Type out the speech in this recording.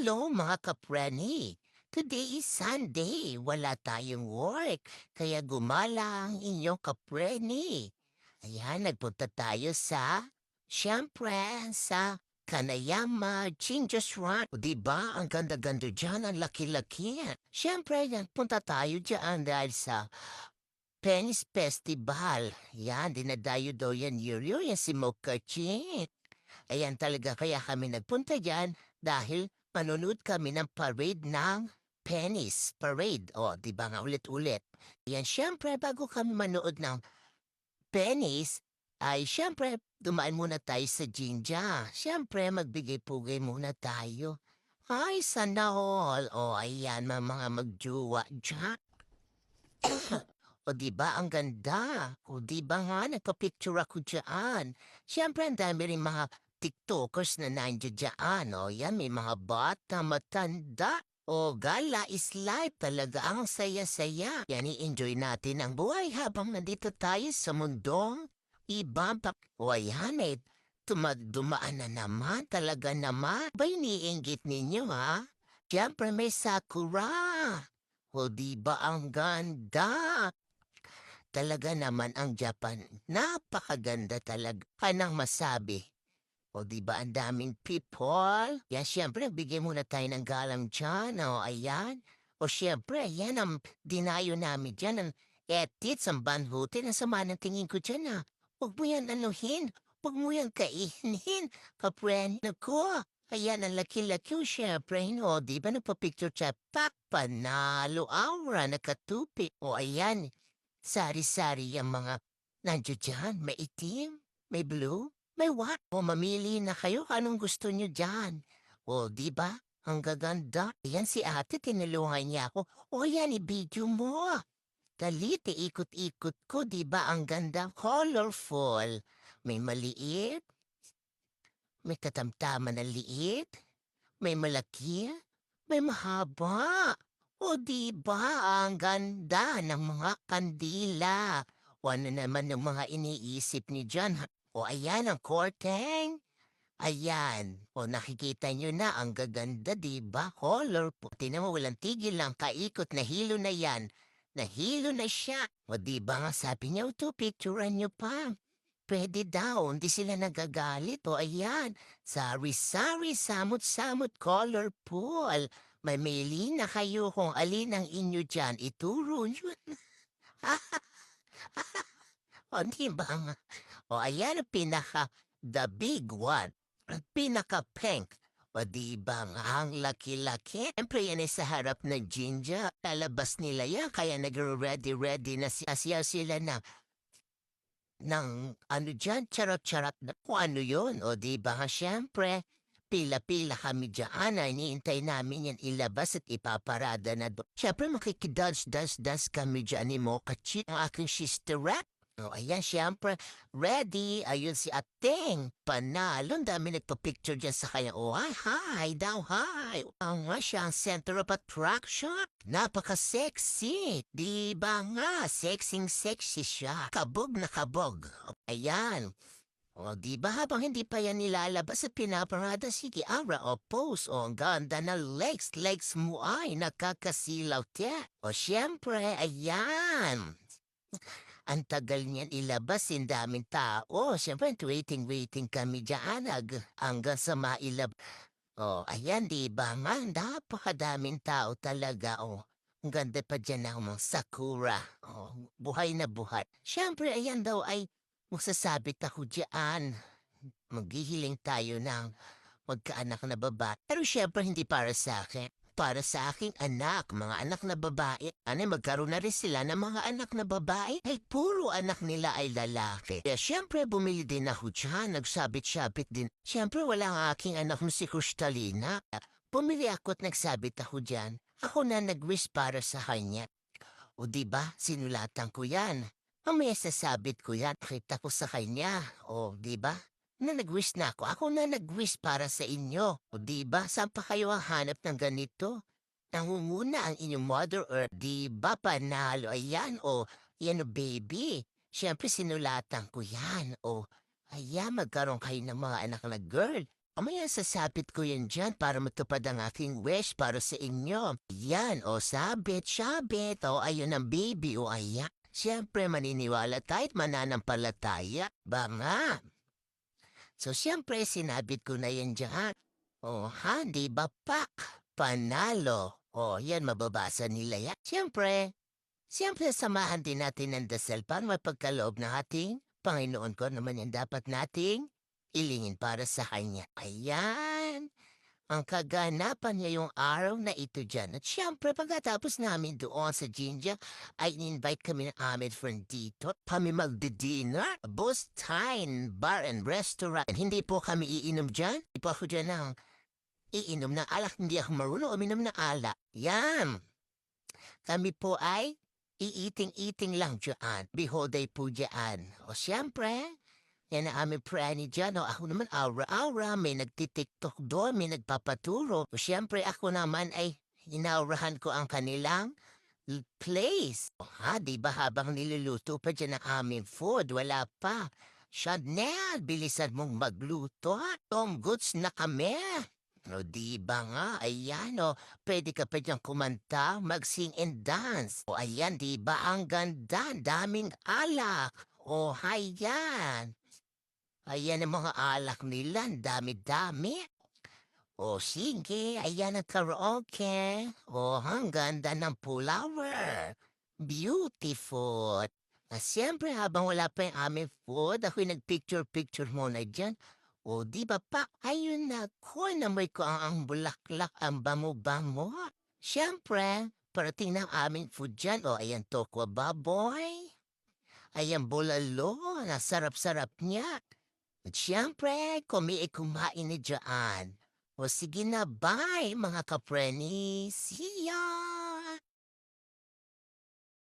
Hello mga kapreni! Today is Sunday, wala tayong work, kaya gumala ang inyong kapreni. Ayan, nagpunta tayo siyempre, sa Kanayama Chingus Run. O diba, ang ganda-ganda dyan, ang laki-laki. Siyempre, punta tayo dyan dahil sa Penis Festival. Yan, dinadayo daw yan Yurio, yan si Mokachin. Ayan talaga kaya kami nagpunta diyan dahil manonood kami ng parade ng penis parade. O, di ba nga ulit-ulit. Ayan, siyempre bago kami manood ng penis, ay siyempre dumaan muna tayo sa Jinja. Siyempre magbigay-pugay muna tayo. Ay, sana all. O, ayan, mga magjuwa dyan. O, di ba ang ganda? O, di ba nga, nagpa-picture ako dyan. Siyempre, ang dami rin mga TikTokers na nandiyan dyan. O, yan, may mga bata, matanda. O, gala is life talaga. Ang saya-saya. Yan, i-enjoy natin ang buhay habang nandito tayo sa mundong iba. O, ayan, dumaan na naman. Talaga naman. Ba iniinggit ninyo, ha? Siyempre, may sakura. O, di ba ang ganda? Talaga naman ang Japan, napakaganda talaga. Kanang masabi. O di ba ang daming people? Yan siyempre, bigay muna tayo ng galang dyan. O ayan. O siyempre, yan ang dinayo namin dyan. Ang etits, ang banhutin. Ang sama ng tingin ko dyan. Huwag mo yan anuhin. Huwag mo yan kainin. Kapren ko. Ayan, ang laki-laki o siyempre. O di ba nagpa-picture siya? Pak, panalo, aura, nakatupi. O ayan. Sari-sari ang mga nandiyo diyan. May itim, may blue, may white. O mamili na kayo anong gusto niyo diyan. O di ba? Ang gaganda. Ayan si ate, tinulungan niya ako. O yan, i-video mo. Dali, ikot-ikot ko, di ba? Ang ganda, colorful. May maliit, may katamtaman na liit, may malaki, may mahaba. O di ba ang ganda ng mga kandila? O ano naman ng mga iniisip ni John? O ayan ang curtain. Ayan. O nakikita nyo na ang gaganda, di ba? Colorful. Tinan mo, walang tigil lang. Kaikot na hilo na yan. Nahilo na siya. O di ba nga sabi niya, ito, picturean nyo pa. Pwede daw, hindi sila nagagalit. O ayan, sari-sari, samot-samot, colorful. Mamili na kayo kung alin ang inyo dyan. Ituro nyo. O di ba nga? O ayan ang the big one. Ang pinaka-pink. O di ba nga ang laki-laki? Siyempre yan ay sa harap ng Jinja. Lalabas nila yan, kaya nag-ready-ready na sila ng ano diyan, charot-charot na kung ano yun. O di ba nga siyempre, pila-pila kami dyan na iniintay namin yan ilabas at ipaparada na doon. Siyempre makikidance-dance kami dyan ni Mokachi, ang aking sister rap. O ayan siyempre, ready, ayun si Ating, panalo, ang dami nagpa-picture dyan sa kanya. O hi daw, hi. Ang nga siya ang center of attraction. Napaka-sexy. Di ba nga, sexy siya. Kabog na kabog. Ayan. O di ba habang hindi pa yan nilalabas at pinaparada, sige, aura o pose. O ang ganda na legs mo ay nakakasilaw te. O siyempre, ayan. Ang tagal niyan ilabas, ang daming tao. Siyempre, waiting kami dyan hanggang sa mailab. Oh, ayan, di ba nga? Napakadaming tao talaga, oh. Ang ganda pa dyan ng mga sakura. Oh, buhay na buhay. Siyempre, ayan daw ay magsasabit ako dyan. Maghihiling tayo ng magkaanak na babae. Pero siyempre, hindi para sa akin. Para sa aking anak, mga anak na babae. Ano, magkaroon na rin sila ng mga anak na babae? Ay, puro anak nila ay lalaki. Kaya siyempre, bumili din ako dyan. Nagsabit-sabit din. Siyempre, wala ang aking anak na si Kristalina. Bumili ako at nagsabit ako dyan. Ako na nag-wish para sa kanya. O di ba sinulatan ko yan. Mamaya sasabit ko yan. Kita ko sa kanya. O di ba? Na nag-wish na ako. Ako na nag-wish para sa inyo. O diba? Saan pa kayo hanap ng ganito? Nangunguna ang inyong Mother Earth. Diba panalo? Ayan o. Yan o baby. Siyempre sinulatan ko yan. O ayan magkaroon kayo ng mga anak na girl. Mamaya sasabit ko yan dyan para matupad ang aking wish para sa inyo. Yan, o sabit, o ayun ang baby, o ayan. Siyempre maniniwala tayo't mananampalataya. Ba nga? So siyempre sinabit ko na yan dyan. O ha, di ba pak? Panalo. O yan, mababasa nila yan. Siyempre samahan din natin ng dasal para mapagkaloob ng ating Panginoon ko naman yan dapat nating ilingin para sa Kanya. Ayan, ang kaganapan niya yung araw na ito dyan. At siyempre, pagkatapos namin doon sa Jinja, ay in-invite kami ng aming friend dito. Kami magdi-dinner. Bustine Bar and Restaurant. Hindi po kami iinom dyan. Hindi po ako dyan ng iinom ng alak. Hindi ako marunong uminom ng alak. Yan. Kami po ay iiting-iting lang dyan. Bihoday po dyan. O siyempre, yan ang aming prani dyan. O ako naman aura-aura, may nagtitiktok doon, may nagpapaturo. O siyempre ako naman ay inaurahan ko ang kanilang place. O ha, di ba habang niluluto pa dyan ang aming food, wala pa. Chanel, bilisan mong magluto. Tom goods na kami. O di ba nga, ayan o, pwede ka pa dyan kumanta, mag-sing and dance. O ayan, di ba ang ganda, daming alak. O hayan. Ayan ang mga alak nila, ang dami-dami. O sige, ayan ang karaoke. O ang ganda ng flower. Beautiful. Siyempre habang wala pa yung aming food, ako'y nag-picture-picture muna dyan. O di ba pa, ayun na ko, namoy ko ang bulaklak, ang bango-bango. Siyempre, parating na ang aming food dyan. O ayan tokwa baboy. Ayan bulalo, nasarap-sarap niya. At siyempre, kumain na dyan. O sige na, bye mga kaprenis.